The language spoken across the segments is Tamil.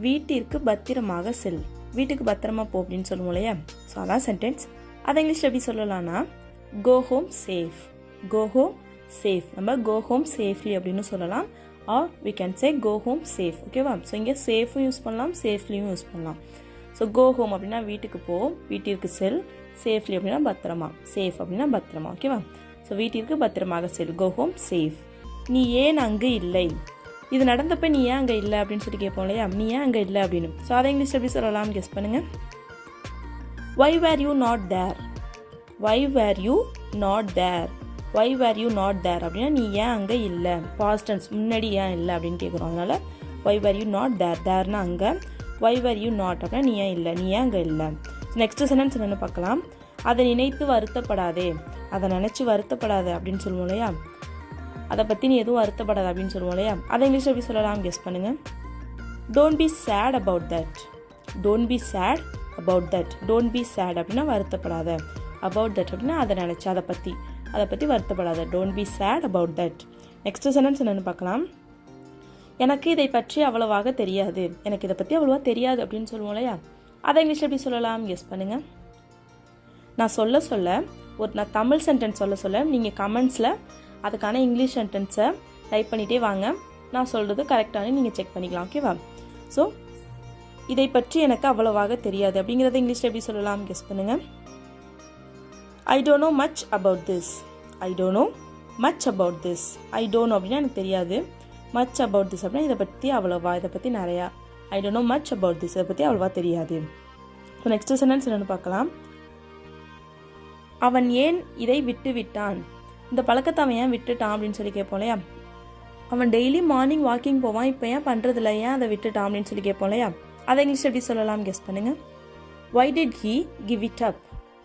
வீட்டிற்கு பத்திரமாக செல். வீட்டுக்கு பத்திரமா போ அப்படின்னு சொல்லுவோம் இல்லையா? ஸோ அதான் சென்டென்ஸ். அதை இங்கிலீஷில் எப்படி சொல்லலாம்னா go home safe. Go home safe. நம்ம கோ ஹோம் சேஃப்லி அப்படின்னு சொல்லலாம். Or we can say go home safe. ஓகேவா? ஸோ இங்கே சேஃபும் யூஸ் பண்ணலாம், சேஃப்லியும் யூஸ் பண்ணலாம். ஸோ கோ ஹோம் அப்படின்னா வீட்டுக்கு போ, வீட்டிற்கு செல். சேஃப்லி அப்படின்னா பத்திரமா, சேஃப் அப்படின்னா பத்திரமா. ஓகேவா? ஸோ வீட்டிற்கு பத்திரமாக செல், கோ ஹோம் சேஃப். நீ ஏன் அங்கு இல்லை? இது நடந்தப்ப நீ ஏன் அங்கே இல்லை அப்படின்னு சொல்லி கேட்போம் இல்லையா? நீ ஏன் அங்கே இல்லை அப்படின்னு. ஸோ அதை இங்கிலீஷ் எப்படி சொல்லலாம்னு கெஸ் பண்ணுங்க. Why were you not there? Why were you not there? Why were you not there அப்படின்னா நீ ஏன் அங்கே இல்லை, பாஸ்ட் டென்ஸ், முன்னாடி ஏன் இல்லை அப்படின்னு கேட்குறோம். அதனால why were you not there? தேர்னா அங்கே, why were you not அப்படின்னா நீ ஏன் இல்லை, நீ ஏன் அங்கே இல்லை. நெக்ஸ்ட் சென்டென்ஸ் என்னென்னு பார்க்கலாம். அதை நினைத்து வருத்தப்படாதே. அதை நினச்சி வருத்தப்படாது அப்படின்னு சொல்லுவோம் இல்லையா? அதை பற்றி நீ எதுவும் வருத்தப்படாது அப்படின்னு சொல்லுவோம் இல்லையா? அதை இங்கிலீஷ் எப்படி சொல்லலாம் கெஸ் பண்ணுங்கள். Don't be sad about that. Don't be sad about that. Don't be sad அப்படின்னா வருத்தப்படாத. அபவுட் தட் அப்படின்னா அதை நினச்சி, அதை பற்றி வருத்தப்படாத. Don't be sad about that. Next sentence என்னென்னு பார்க்கலாம். எனக்கு இதை பற்றி அவ்வளவாக தெரியாது. எனக்கு இதை பற்றி அவ்வளோவா தெரியாது அப்படின்னு சொல்லுவோம் இல்லையா? அதை இங்கிலீஷ் எப்படி சொல்லலாம் கெஸ் பண்ணுங்கள். நான் நான் தமிழ் சென்டென்ஸ் சொல்ல நீங்கள் கமெண்ட்ஸில் அதுக்கான இங்கிலீஷ் சென்டென்ஸை டைப் பண்ணிகிட்டே வாங்க. நான் சொல்கிறது கரெக்டானு நீங்கள் செக் பண்ணிக்கலாம். ஓகேவா? ஸோ இதை பற்றி எனக்கு அவ்வளவாக தெரியாது அப்படிங்கிறத இங்கிலீஷில் எப்படி சொல்லலாம் கெஸ் பண்ணுங்கள். I don't know much about this. I don't know much about this. I don't know அப்படின்னா எனக்கு தெரியாது. மச் அபவுட் திஸ் அப்படின்னா இதை பற்றி அவ்வளோவா, இதை பற்றி நிறையா. I don't know much about this, இதை பற்றி அவ்வளோவா தெரியாது. ஸோ நெக்ஸ்ட் சென்டென்ஸ் என்னென்னு பார்க்கலாம். அவன் ஏன் இதை விட்டு விட்டான்? இந்த பழக்கத்தை அவன் ஏன் விட்டுட்டான் அப்படின்னு சொல்லி கேட்போம் இல்லையா? அவன் டெய்லி மார்னிங் வாக்கிங் போவான், இப்போ ஏன் பண்ணுறதில்ல, ஏன் அதை விட்டுட்டான் அப்படின்னு சொல்லி கேட்போம் இல்லையா? அதை இங்கிலீஷ் எப்படி சொல்லலாம் கெஸ் பண்ணுங்கள். Why did he give it up?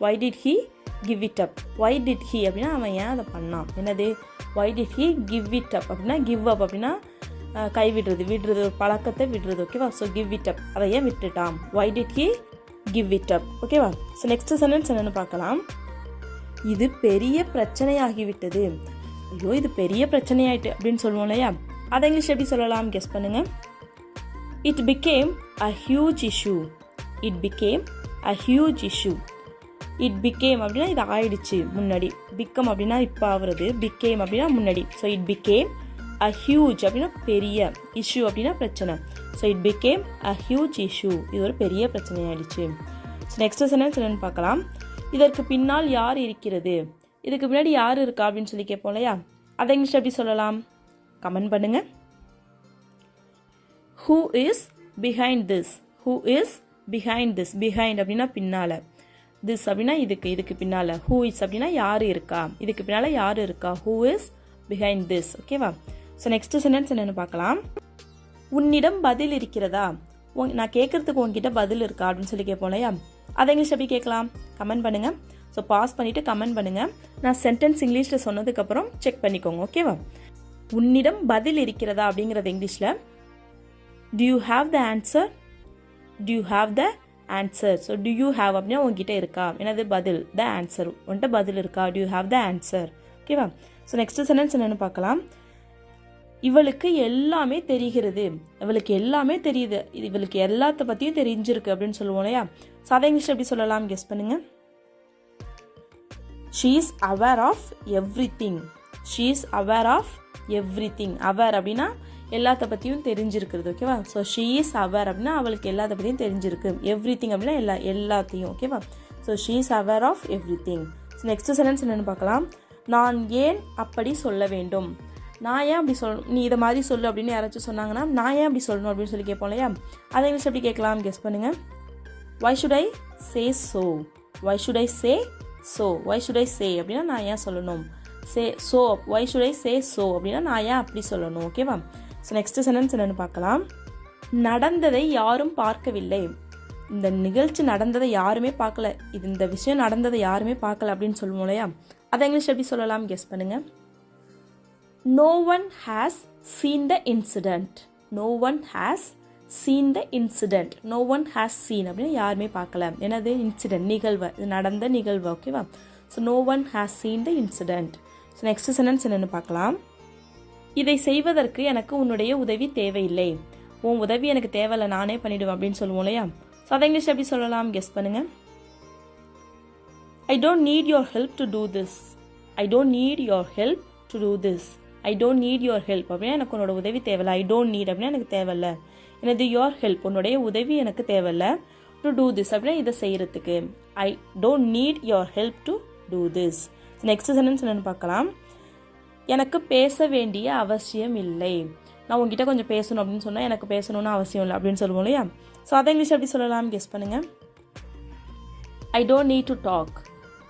Why did he give it up? Why did he அப்படின்னா அவன் ஏன் அதை பண்ணான். என்னது? Why did he give it up அப்படின்னா give up அப்படின்னா விடுறது, ஒரு பழக்கத்தை விடுறது. ஓகேவா? ஸோ give it up, அதை ஏன் விட்டுட்டான். Why did he give it up? ஓகேவா? ஸோ நெக்ஸ்ட் சென்டென்ஸ் என்னென்னு பார்க்கலாம். இது பெரிய பிரச்சனையாகிவிட்டது. ஐயோ இது பெரிய பிரச்சனையாயிட்டு அப்படின்னு சொல்லுவோம் இல்லையா? அதை இங்கிலீஷ் எப்படி சொல்லலாம் கெஸ் பண்ணுங்க. It became a huge issue. It became a huge issue. It became அப்படின்னா இது ஆயிடுச்சு முன்னாடி. Become அப்படின்னா இப்போ ஆகுறது. Became அப்படின்னா முன்னாடி. So it became a huge அப்படின்னா பெரிய, issue அப்படின்னா பிரச்சனை. So it became a huge issue. இது ஒரு பெரிய பிரச்சனை ஆயிடுச்சு. ஸோ நெக்ஸ்ட் சென்டென்ஸ் என்னன்னு பார்க்கலாம். இதற்கு பின்னால் யார் இருக்கிறது? இதுக்கு பின்னாடி யார் இருக்கா அப்படின்னு சொல்லி கேட்போம் இல்லையா? அதை இங்கிலீஷ் எப்படி சொல்லலாம் கமெண்ட் பண்ணுங்க. Who is behind this? Who is behind this? Behind அப்படின்னா பின்னால, this அப்படின்னா இதுக்கு பின்னால, who is அப்படின்னா யார் இருக்கா, இதுக்கு பின்னால யார் இருக்கா. Who is behind this? ஓகேவா? ஸோ நெக்ஸ்ட் சென்டென்ஸ் என்னன்னு பார்க்கலாம். உன்னிடம் பதில் இருக்கிறதா? நான் கேட்கறதுக்கு உங்ககிட்ட பதில் இருக்கா அப்படின்னு சொல்லி கேட்போம் இல்லையா? அதை இங்கிலீஷ் எப்படி கேட்கலாம் கமெண்ட் பண்ணுங்க. ஸோ பாஸ் பண்ணிட்டு கமெண்ட் பண்ணுங்க. நான் சென்டென்ஸ் இங்கிலீஷில் சொன்னதுக்கப்புறம் செக் பண்ணிக்கோங்க. ஓகேவா? உன்னிடம் பதில் இருக்கிறதா அப்படிங்கிறது இங்கிலீஷில் do you have the answer? do you have the answer? So do you have அப்படின்னா உங்ககிட்ட இருக்கா, என்னது பதில், the answer, உன்கிட்ட பதில் இருக்கா, do you have the answer? ஓகேவா? ஸோ நெக்ஸ்ட் சென்டென்ஸ் என்னென்னு பார்க்கலாம். இவளுக்கு எல்லாமே தெரிகிறது. இவளுக்கு எல்லாமே தெரியுது, இவளுக்கு எல்லாத்த பற்றியும் தெரிஞ்சிருக்கு அப்படின்னு சொல்லுவோம் இல்லையா? ஸோ அதை இங்கிலீஷ் எப்படி சொல்லலாம் கெஸ் பண்ணுங்க. She is aware of everything. She is aware of everything. aware அப்படின்னா எல்லாத்த பற்றியும் தெரிஞ்சிருக்கிறது. ஓகேவா? ஸோ she is aware அப்படின்னா அவளுக்கு எல்லாத்த பற்றியும் தெரிஞ்சிருக்கு. everything அப்படின்னா எல்லாத்தையும். ஓகேவா? So she is aware of everything. So next sentence என்னென்னு பார்க்கலாம். நான் ஏன் அப்படி சொல்ல வேண்டும்? நான் ஏன் அப்படி சொல்லணும், நீ இதை மாதிரி சொல்லு அப்படின்னு யாராச்சும் சொன்னாங்கன்னா நான் ஏன் அப்படி சொல்லணும் அப்படின்னு சொல்லி கேட்போம் இல்லையா? அதை இங்கிலீஷ் எப்படி கேட்கலாம் கெஸ் பண்ணுங்க. Why should I say so? Why should I say so? Why should I say அப்படின்னா நான் ஏன் சொல்லணும். say so, why should I say so அப்படின்னா நான் ஏன் அப்படி சொல்லணும். ஓகேவா? ஸோ நெக்ஸ்ட் சென்டென்ஸ் என்னென்னு பார்க்கலாம். நடந்ததை யாரும் பார்க்கவில்லை. இந்த நிகழ்ச்சி நடந்ததை யாருமே பார்க்கல, இந்த விஷயம் நடந்ததை யாருமே பார்க்கல அப்படின்னு சொல்லுவோம் இல்லையா? அதை இங்கிலீஷ் எப்படி சொல்லலாம் கெஸ் பண்ணுங்க. No one has seen the incident. No one has seen the incident. No one has seen அப்படின்னா யாருமே பார்க்கல, என்னது இன்சிடென்ட், நிகழ்வு, இது நடந்த நிகழ்வு. ஓகேவா? So no one has seen the incident. So next sentence என்னென்னு பார்க்கலாம். இதை செய்வதற்கு எனக்கு உன்னுடைய உதவி தேவையில்லை. உன் உதவி எனக்கு தேவையில்லை, நானே பண்ணிவிடுவேன் அப்படின்னு சொல்லுவோம் இல்லையா? ஸோ அதை இங்கிலீஷ் எப்படி சொல்லலாம், கெஸ் பண்ணுங்கள். I don't need your help to do this. I don't need your help to do this. I don't need your help அப்படின்னா எனக்கு உன்னோட உதவி தேவையில்லை. I don't need அப்படின்னா எனக்கு தேவையில்லை. எனது your help உன்னுடைய உதவி எனக்கு தேவையில்லை. To do this அப்படின்னா இதை செய்கிறதுக்கு. I don't need your help to do this. Next sentence என்னென்னு பார்க்கலாம். எனக்கு பேச வேண்டிய அவசியம் இல்லை. நான் உங்ககிட்ட கொஞ்சம் பேசணும் அப்படின்னு சொன்னால் எனக்கு பேசணும்னு அவசியம் இல்லை அப்படின்னு சொல்லுவோம் இல்லையா? ஸோ அதை இங்கிலீஷ் எப்படி சொல்லலாம், கெஸ் பண்ணுங்கள். I don't need to talk.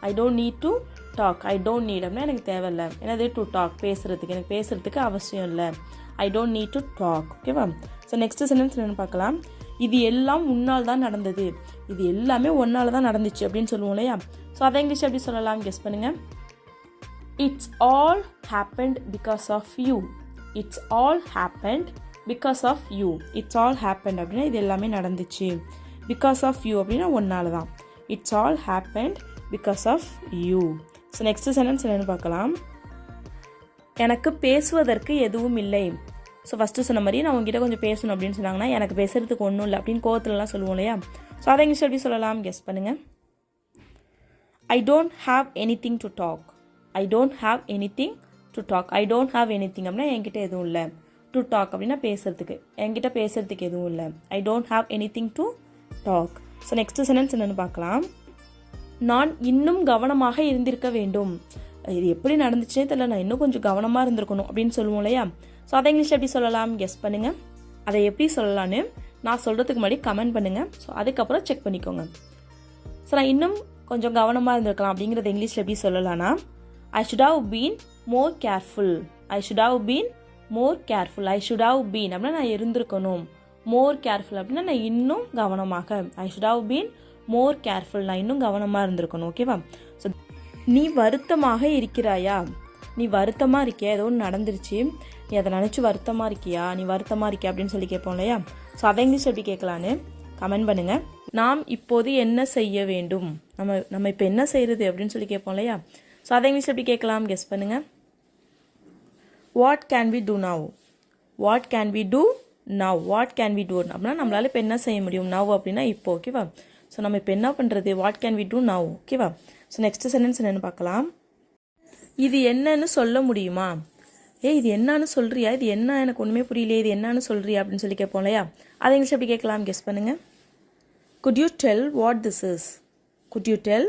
I don't need to talk. I don't need அப்படின்னா எனக்கு தேவையில்லை. என்னது டு டாக், பேசுகிறதுக்கு, எனக்கு பேசுகிறதுக்கு அவசியம் இல்லை. I don't need to talk. ஓகேவா? ஸோ நெக்ஸ்ட் சென்டென்ஸ் என்னென்னு பார்க்கலாம். இது எல்லாம் உன்னால் தான் நடந்தது. இது எல்லாமே ஒன்னால் தான் நடந்துச்சு அப்படின்னு சொல்லுவோம் இல்லையா? ஸோ அதை இங்கிலீஷ் எப்படி சொல்லலாம், கெஸ் பண்ணுங்கள். It's all happened because of you. It's all happened because of you. It's all happened அப்படின்னா இது எல்லாமே நடந்துச்சு. Because of you அப்படின்னா ஒன்னால் தான். It's all happened because of you. So next sentence என்னென்னு பார்க்கலாம். எனக்கு பேசுவதற்கு எதுவும் இல்லை. ஸோ ஃபஸ்ட்டு சொன்ன மாதிரி நான் உங்ககிட்ட கொஞ்சம் பேசணும் அப்படின்னு சொன்னாங்கன்னா எனக்கு பேசுகிறதுக்கு ஒன்றும் இல்லை அப்படின்னு கோவத்துலலாம் சொல்லுவோம் இல்லையா? ஸோ அதை இங்கிலீஷ் எப்படி சொல்லலாம், கெஸ் பண்ணுங்கள். I don't have anything to talk. I don't have anything to talk. I don't have anything அப்படின்னா என்கிட்ட எதுவும் இல்லை. To talk அப்படின்னா பேசுகிறதுக்கு, என்கிட்ட பேசுகிறதுக்கு எதுவும் இல்லை. I don't have anything to talk. So next sentence என்னென்னு பார்க்கலாம். நான் இன்னும் கவனமாக இருந்திருக்க வேண்டும். இது எப்படி நடந்துச்சுன்னே தெரியல, நான் இன்னும் கொஞ்சம் கவனமாக இருந்திருக்கணும் அப்படின்னு சொல்லுவோம் இல்லையா? ஸோ அதை இங்கிலீஷ் எப்படி சொல்லலாம், கெஸ் பண்ணுங்கள். அதை எப்படி சொல்லலான்னு நான் சொல்கிறதுக்கு முன்னாடி கமெண்ட் பண்ணுங்கள். ஸோ அதுக்கப்புறம் செக் பண்ணிக்கோங்க. ஸோ நான் இன்னும் கொஞ்சம் கவனமாக இருந்திருக்கலாம் அப்படிங்கிறத இங்கிலீஷில் எப்படி சொல்லலாம்னா, I should have been more careful. I should have been more careful. I should have been அப்படின்னா நான் இருந்திருக்கணும். more careful அப்படின்னா நான் இன்னும் கவனமாக. I should have been more careful. நான் இன்னும் கவனமாக இருந்திருக்கணும். ஓகேவா? ஸோ நீ வருத்தமாக இருக்கிறாயா? நீ வருத்தமாக இருக்கியா? ஏதோ ஒன்று நடந்துருச்சு, நீ அதை நினச்சி வருத்தமாக இருக்கியா? நீ வருத்தமாக இருக்கியா அப்படின்னு சொல்லி கேட்போம் இல்லையா? ஸோ அதை இங்கிலீஷ் எப்படி கேட்கலான்னு கமெண்ட் பண்ணுங்கள். நாம் இப்போது என்ன செய்ய வேண்டும், நம்ம இப்போ என்ன செய்கிறது அப்படின்னு சொல்லி கேட்போம் இல்லையா? ஸோ அதை இங்கிலீஷ் எப்படி கேட்கலாம், கெஸ் பண்ணுங்கள். What can we do now? What can we do now? What can we do அப்படின்னா நம்மளால் இப்போ என்ன செய்ய முடியும்? நவ் அப்படின்னா இப்போ. ஓகேவா? ஸோ நம்ம இப்போ என்ன பண்ணுறது? What can we do now. ஓகேவா? ஸோ நெக்ஸ்ட் சென்டென்ஸ் என்னென்னு பார்க்கலாம். இது என்னன்னு சொல்ல முடியுமா? இது என்னன்னு சொல்கிறியா? இது என்ன, எனக்கு ஒன்றுமே புரியலையே, இது என்னன்னு சொல்கிறியா அப்படின்னு சொல்லி கேட்போம் இல்லையா? அதை இங்கிலீஷ் எப்படி கேட்கலாம், கெஸ் பண்ணுங்கள். Could you tell what this is? Could you tell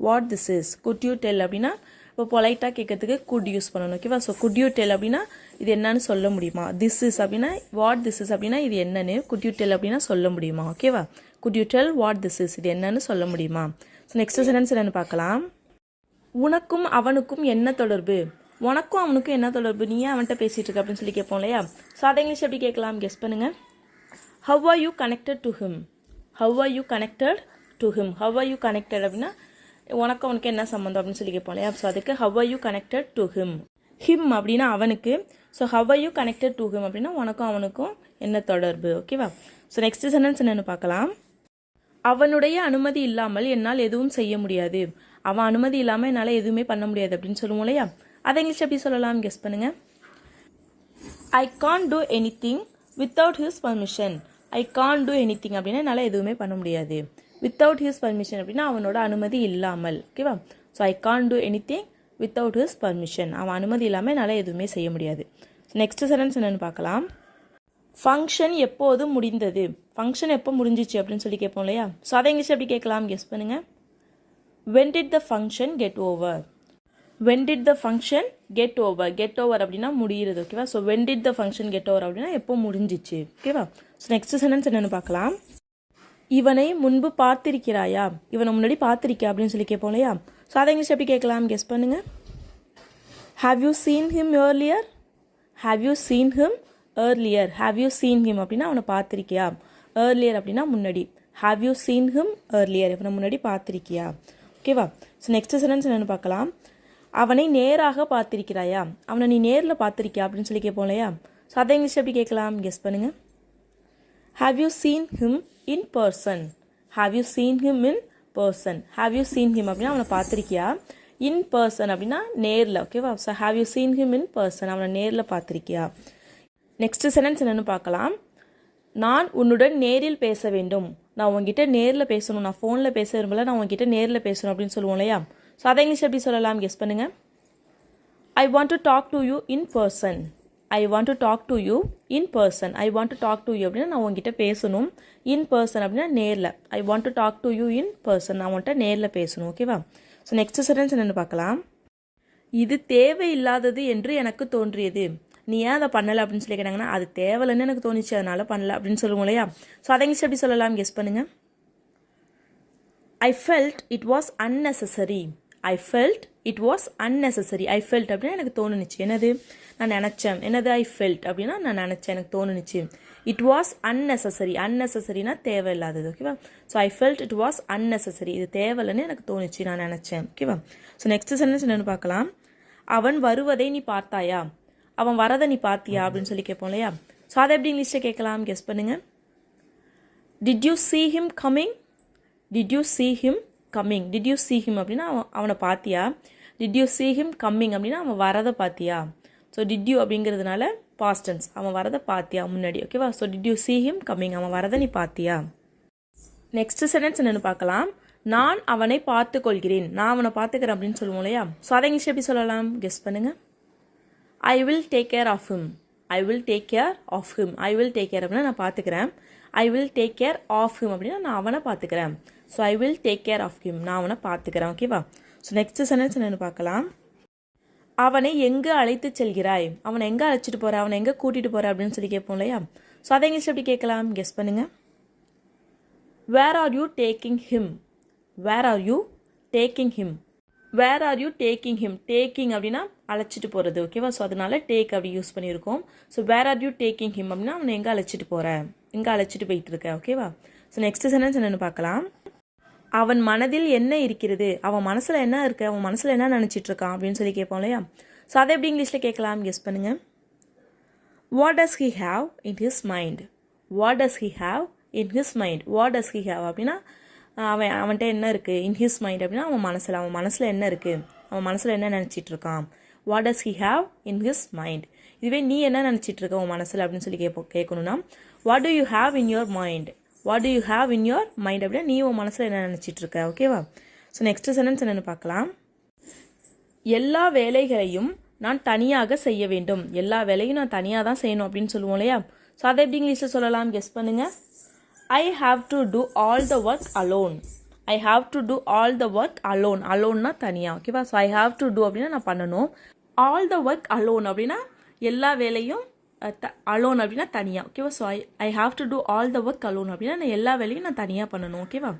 what this is? Could you tell அப்படின்னா இப்போ பொலைட்டாக கேட்கறதுக்கு could யூஸ் பண்ணணும். ஓகேவா? ஸோ could you tell அப்படின்னா இது என்னன்னு சொல்ல முடியுமா? This is அப்படின்னா what this is அப்படின்னா இது என்னன்னு. Could you tell அப்படின்னா சொல்ல முடியுமா? ஓகேவா? Could you tell what this is? இது என்னன்னு சொல்ல முடியுமா? ஸோ நெக்ஸ்ட் சென்டென்ஸ் என்னன்னு பார்க்கலாம். உனக்கும் அவனுக்கும் என்ன தொடர்பு? உனக்கும் அவனுக்கும் என்ன தொடர்பு? நீ ஏன் அவன்கிட்ட பேசிகிட்டு இருக்க அப்படின்னு சொல்லி கேட்போம் இல்லையா? ஸோ அதை இங்கிலீஷ் எப்படி கேட்கலாம், கெஸ் பண்ணுங்கள். How are you connected to him? How are you connected to him? How are you connected அப்படின்னா உனக்கு அவனுக்கு என்ன சம்மந்தம் அப்படின்னு சொல்லி கேட்போம் இல்லையா? ஸோ அதுக்கு how are you connected to him? him அப்படின்னா அவனுக்கு. So how are you connected to him அப்படின்னா உனக்கும் அவனுக்கும் என்ன தொடர்பு. ஓகேவா? ஸோ நெக்ஸ்ட் சென்டென்ஸ் என்னென்னு பார்க்கலாம். அவனுடைய அனுமதி இல்லாமல் என்னால் எதுவும் செய்ய முடியாது. அவன் அனுமதி இல்லாமல் என்னால் எதுவுமே பண்ண முடியாது அப்படின்னு சொல்லுவோம் இல்லையா? அதை இங்கிலீஷ் எப்படி சொல்லலாம், கெஸ் பண்ணுங்கள். I can't do anything without his permission. I can't do anything அப்படின்னா என்னால் எதுவுமே பண்ண முடியாது. without his permission அப்படின்னா அவனோட அனுமதி இல்லாமல். ஓகேவா? So I can't do anything without his permission. அவன் அனுமதி இல்லாமல் என்னால் எதுவுமே செய்ய முடியாது. நெக்ஸ்ட் சென்டென்ஸ் என்னென்னு பார்க்கலாம். ஃபங்க்ஷன் எப்போது முடிந்தது? ஃபங்க்ஷன் எப்போ முடிஞ்சிச்சு அப்படின்னு சொல்லி கேட்போம் இல்லையா? ஸோ அதை இங்கிலீஷ் எப்படி கேட்கலாம், கெஸ் பண்ணுங்கள். When did the function get over? When did the function get over? Get over அப்படின்னா முடிகிறது. ஓகேவா? So when did the function get over அப்படின்னா எப்போ முடிஞ்சிச்சு. ஓகேவா? ஸோ நெக்ஸ்ட் சென்டென்ஸ் என்னென்னு பார்க்கலாம். இவனை முன்பு பார்த்திருக்கிறாயா? இவனை முன்னாடி பார்த்திருக்கியா அப்படின்னு சொல்லி கேட்போம் இல்லையா? ஸோ அதை இங்கிலீஷ் எப்படி கேட்கலாம், கெஸ் பண்ணுங்கள். Have you seen him earlier? Have you seen him earlier? Have you seen him அப்படின்னா அவனை பார்த்திருக்கியா? earlier அப்படின்னா முன்னாடி. Have you seen him earlier? இவனை முன்னாடி பார்த்திருக்கியா? ஓகேவா? ஸோ நெக்ஸ்ட் சென்டென்ஸ் என்னென்னு பார்க்கலாம். அவனை நேராக பார்த்திருக்கிறாயா? அவனை நீ நேரில் பார்த்திருக்கியா அப்படின்னு சொல்லி கேட்போம் இல்லையா? ஸோ அதை இங்கிலீஷ் எப்படி கேட்கலாம், கெஸ் பண்ணுங்கள். Have you seen him in person? Have you seen him in person? Have you seen him அப்படின்னா அவனை பார்த்திருக்கியா? in person அப்படின்னா நேரில். ஓகேவா? So have you seen him in person? அவனை நேரில் பார்த்திருக்கியா? நெக்ஸ்ட் சென்டென்ஸ் என்னென்னு பார்க்கலாம். நான் உன்னுடன் நேரில் பேச வேண்டும். நான் உங்ககிட்ட நேரில் பேசணும், நான் ஃபோனில் பேச விரும்பல, நான் உங்ககிட்ட நேரில் பேசணும் அப்படின்னு சொல்லுவோம் இல்லையா? ஸோ அதை இங்கிலீஷ் எப்படி சொல்லலாம் கெஸ் பண்ணுங்கள். I want to talk to you in person. I want to talk to you in person. I want to talk to you அப்படின்னா நான் உங்ககிட்ட பேசணும். இன் பர்சன் அப்படின்னா நேரில். I want to talk to you in person, நான் உன்கிட்ட நேரில் பேசணும். ஓகேவா? ஸோ நெக்ஸ்ட் சென்டென்ஸ் என்னென்னு பார்க்கலாம். இது தேவையில்லாதது என்று எனக்கு தோன்றியது. நீ ஏன் அதை பண்ணலை அப்படின்னு சொல்லி கேட்டாங்கன்னா அது தேவையில்லைன்னு எனக்கு தோணிச்சு அதனால் பண்ணல அப்படின்னு சொல்லுவோம் இல்லையா? ஸோ அதை இங்கிலீஷ் எப்படி சொல்லலாம் கெஸ் பண்ணுங்கள். I felt it was unnecessary. I felt it was unnecessary. I felt அப்படின்னா எனக்கு தோணுச்சு. என்னது? நான் நினச்சேன். என்னது? ஐ ஃபெல்ட் அப்படின்னா நான் நினச்சேன், எனக்கு தோணுச்சு. It was unnecessary. அன்னெசரினா தேவையில்லாதது. ஓகேவா? So I felt it was unnecessary. இது தேவையில்லைன்னு எனக்கு தோணுச்சு, நான் நினச்சேன். ஓகேவா? ஸோ நெக்ஸ்ட் சென்டென்ஸ் என்னென்னு பார்க்கலாம். அவன் வருவதை நீ பார்த்தாயா? அவன் வரதை நீ பார்த்தியா அப்படின்னு சொல்லி கேட்போம் இல்லையா? ஸோ அதை எப்படி இங்கிலீஷில் கேட்கலாம் கெஸ் பண்ணுங்கள். Did you see him coming? Did you see him coming? Did you see him அப்படின்னா அவனை பார்த்தியா? Did you see him coming அப்படின்னா அவன் வரதை பார்த்தியா? ஸோ டிட் யூ அப்படிங்கிறதுனால பாஸ்ட் டென்ஸ், அவன் வரதை பார்த்தியா முன்னாடி. ஓகேவா? So did you see him coming, அவன் வரதை நீ பார்த்தியா? நெக்ஸ்ட் சென்டென்ஸ் என்னென்னு பார்க்கலாம். நான் அவனை பார்த்து கொள்கிறேன். நான் அவனை பார்த்துக்கிறேன் அப்படின்னு சொல்லுவோம் இல்லையா? ஸோ அதை இங்கிலீஷ் எப்படி சொல்லலாம் கெஸ் பண்ணுங்கள். I will take care of him. I will take care of him. I will take care அப்படின்னா நான் பார்த்துக்கிறேன். I will take care of him அப்படின்னா நான் அவனை பார்த்துக்கிறேன். So I will take care of him, நான் அவனை பார்த்துக்கிறேன். ஓகேவா? ஸோ நெக்ஸ்ட் சென்டென்ஸ் என்னென்னு பார்க்கலாம். அவனை எங்கே அழைத்து செல்கிறாய்? அவனை எங்கே அழைச்சிட்டு போகிற, அவனை எங்கே கூட்டிகிட்டு போகிற அப்படின்னு சொல்லி கேட்போம் இல்லையா? ஸோ அதை இங்கிலீஷ் எப்படி கேட்கலாம் கெஸ் பண்ணுங்கள். Where are you taking him? Where are you taking him? Where are you taking him? Taking அப்படின்னா அழைச்சிட்டு போகிறது. ஓகேவா? ஸோ அதனால டேக் அப்படி யூஸ் பண்ணியிருக்கோம். So where are you taking him அப்படின்னா அவனை எங்கே அழைச்சிட்டு போகிற, எங்கே அழைச்சிட்டு போயிட்டு இருக்க. ஓகேவா? ஸோ நெக்ஸ்ட் சென்டென்ஸ் என்னென்னு பார்க்கலாம். அவன் மனதில் என்ன இருக்கிறது? அவன் மனசில் என்ன இருக்கு, அவன் மனசில் என்ன நினச்சிட்டு இருக்கான் அப்படின்னு சொல்லி கேட்போம் இல்லையா? ஸோ அதை எப்படி இங்கிலீஷில் கேட்கலாம் கெஸ் பண்ணுங்கள். What does he have in his mind? What does he have in his mind? What does he have அப்படின்னா அவன்கிட்ட என்ன இருக்குது. இன் ஹிஸ் மைண்ட் அப்படின்னா அவன் மனசில் என்ன இருக்குது, அவன் மனசில் என்ன நினச்சிட்டு இருக்கான். What does he have in his mind. இதுவே நீ என்ன நினச்சிட்டு இருக்க உன் மனசில் அப்படின்னு சொல்லி கேட்கணும்னா what to you have in your mind? What to you have in your mind அப்படின்னா நீ உன் மனசில் என்ன நினச்சிட்டு இருக்க. ஓகேவா? ஸோ நெக்ஸ்ட் சென்டென்ஸ் என்னென்னு பார்க்கலாம். எல்லா வேலைகளையும் நான் தனியாக செய்ய வேண்டும். எல்லா வேலையும் நான் தனியாக தான் செய்யணும் அப்படின்னு சொல்லுவோம் இல்லையா? ஸோ அதை எப்படி இங்கிலீஷில் சொல்லலாம் கெஸ் பண்ணுங்கள். I have to do all the work alone. I have to do all the work alone. அலோன்னா தனியாக. ஓகேவா? So I have to do அப்படின்னா நான் பண்ணணும். ஆல் த ஒர்க் அலோன் அப்படின்னா எல்லா வேலையும் அலோன் அப்படின்னா தனியாக. ஓகேவா? So I have to do all the work alone அப்படின்னா நான் எல்லா வேலையும் நான் தனியாக பண்ணணும். ஓகேவா?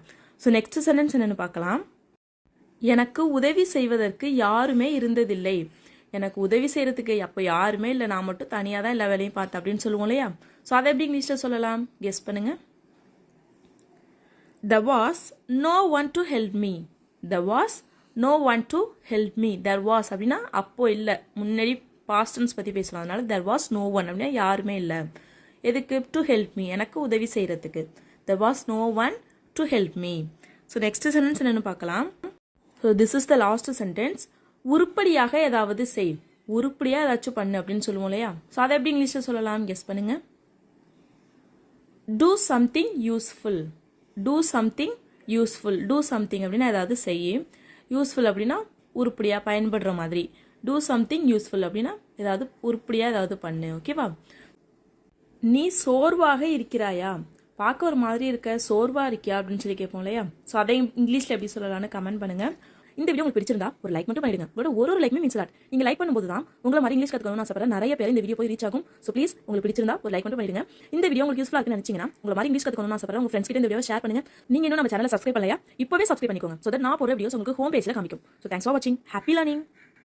ஸோ நெக்ஸ்ட் சென்டென்ஸ் என்னென்னு பார்க்கலாம். எனக்கு உதவி செய்வதற்கு யாருமே இருந்ததில்லை. எனக்கு உதவி செய்கிறதுக்கு அப்போ யாருமே இல்லை, நான் மட்டும் தனியாக தான் எல்லா வேலையும் பார்த்தேன் அப்படின்னு சொல்லுவோம் இல்லையா? ஸோ அதை எப்படி இங்கிலீஷில் சொல்லலாம் கெஸ் பண்ணுங்கள். There was no one to help me. There was no one to help me. There was அப்படின்னா அப்போ இல்லை, முன்னாடி பாஸ்ட் டென்ஸ் பற்றி பேசலாம். அதனால there was no one அப்படின்னா யாருமே இல்லை. எதுக்கு? to help me, எனக்கு உதவி செய்கிறதுக்கு. There was no one to help me. So next sentence என்னென்னு பார்க்கலாம். So this is the last sentence. உருப்படியாக ஏதாவது செய். உருப்படியாக ஏதாச்சும் பண்ணு அப்படின்னு சொல்லுவோம் இல்லையா? ஸோ அதை எப்படி இங்கிலீஷில் சொல்லலாம் கெஸ் பண்ணுங்கள். do something useful. Do something useful. Do something அப்படின்னா ஏதாவது செய்ய. யூஸ்ஃபுல் அப்படின்னா உருப்படியாக பயன்படுற மாதிரி. டூ சம்திங் யூஸ்ஃபுல் அப்படின்னா ஏதாவது உருப்படியாக ஏதாவது பண்ணு. ஓகேவா? நீ சோர்வாக இருக்கிறாயா? பார்க்க ஒரு மாதிரி இருக்க, சோர்வாக இருக்கியா அப்படின்னு சொல்லி கேட்போம் இல்லையா? ஸோ அதை இங்கிலீஷில் எப்படி சொல்லலாம்னு கமெண்ட் பண்ணுங்கள். இந்த வீடியோ உங்களுக்கு பிடிச்சிருந்தா ஒரு லைக் மட்டும் பண்ணிடுங்க. ஒரு லைக்குமே மீன்ஸ் லாட். நீங்கள் லைக் பண்ணும்போது தான் உங்களை மாதிரி இங்கிலீஷ் கற்றுக்கணும்னு ஆசைப்படுற நிறைய பேர் இந்த வீடியோ போய் ரீச் ஆகும். ஸோ ப்ளீஸ் உங்களுக்கு பிடிச்சிருந்தா ஒரு லைக் மட்டும் பண்ணிடுங்க. இந்த வீடியோ உங்களுக்கு யூஸ்ஃபுல்லாக இருக்குன்னு நினச்சிங்கன்னா உங்களை மாதிரி இங்கிலீஷ் கற்றுக்கணும்னு ஆசைப்படுற உங்கள் ஃப்ரெண்ட்ஸ் கிட்ட இந்த வீடியோ ஷேர் பண்ணுங்க. நீங்கள் இன்னும் நம்ம சேனலை சப்ஸ்கிரைப் பண்ணலையா? இப்போவே சப்ஸ்கிரைப் பண்ணிக்கோங்க. ஸோ தட் நான் போகிற வீடியோஸ் உங்களுக்கு ஹோம் பேஜில் காமிக்கும். ஸோ தேங்க்ஸ் ஃபார் வாட்சிங். Happy learning.